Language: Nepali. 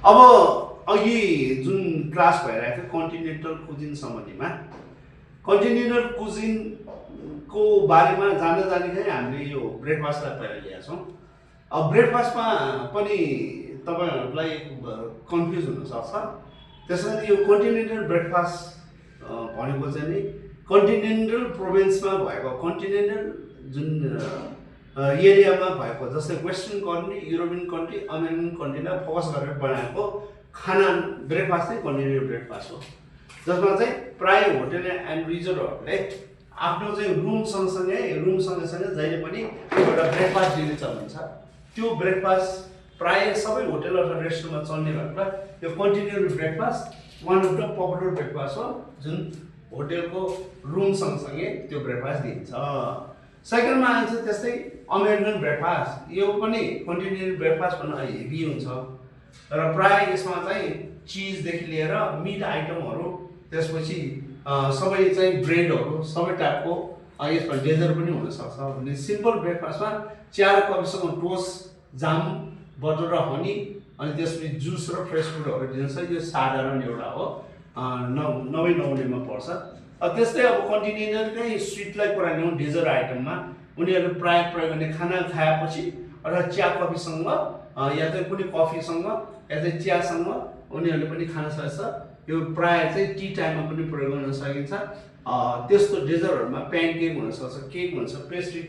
अब अघि जुन क्लास भइरहेको थियो कन्टिनेन्टल कुजिन सम्बन्धीमा कन्टिनेन्टल कुजिनको बारेमा जान्दा चाहिँ हामीले यो ब्रेकफास्टलाई पहिला ल्याएका छौँ। अब ब्रेकफास्टमा पनि तपाईहरुलाई कन्फ्युज हुन सक्छ। त्यसैले यो कन्टिनेन्टल ब्रेकफास्ट भनेको चाहिँ नि कन्टिनेन्टल प्रोभिन्समा भएको कन्टिनेन्टल जुन एरियामा भएको जस्तै western country, European country, American कन्ट्रीलाई फोकस गरेर बनाएको खाना ब्रेकफास्ट चाहिँ कन्टिनेन्टल ब्रेकफास्ट हो, जसमा चाहिँ प्राय होटल एन्ड रिजोर्टहरूले आफ्नो चाहिँ रुम सँगसँगै जहिले पनि एउटा ब्रेकफास्ट दिने चलन छ। त्यो ब्रेकफास्ट प्राय सबै होटल अथवा रेस्टुरेन्टमा चल्ने भएर यो continental breakfast one of the popular breakfast हो, जुन होटलको रुम सँगसँगै त्यो ब्रेकफास्ट दिन्छ। सेकेन्डमा आउँछ त्यस्तै अमेरिकन ब्रेकफास्ट। यो पनि कन्टिनेन्टल ब्रेकफास्ट भन्दा हेभी हुन्छ र प्राय यसमा चाहिँ चिजदेखि लिएर मिट आइटमहरू, त्यसपछि सबै चाहिँ ब्रेडहरू सबै टाइपको, यसमा डेजर्ट पनि हुनसक्छ। भने सिम्पल ब्रेकफास्टमा चिया र कफीसँग टोस्ट, जाम, बटर र हनी, अनि त्यसपछि जुस र फ्रेस फुडहरू दिन्छ। यो साधारण एउटा हो, नौनेमा पर्छ। त्यस्तै अब कन्टिनेन्टलकै स्विटलाई कुरा लिउँ, डेजर्ट आइटममा उनीहरू प्राय प्रयोग गर्ने खाना खाएपछि अथवा चिया कफीसँग या चाहिँ कुनै कफीसँग या चाहिँ चियासँग उनीहरूले पनि खान सक्छ। यो प्राय चाहिँ टी टाइममा पनि प्रयोग गर्न सकिन्छ। त्यस्तो डेजर्टहरूमा प्यानकेक हुनसक्छ, केक हुन्छ, पेस्ट्री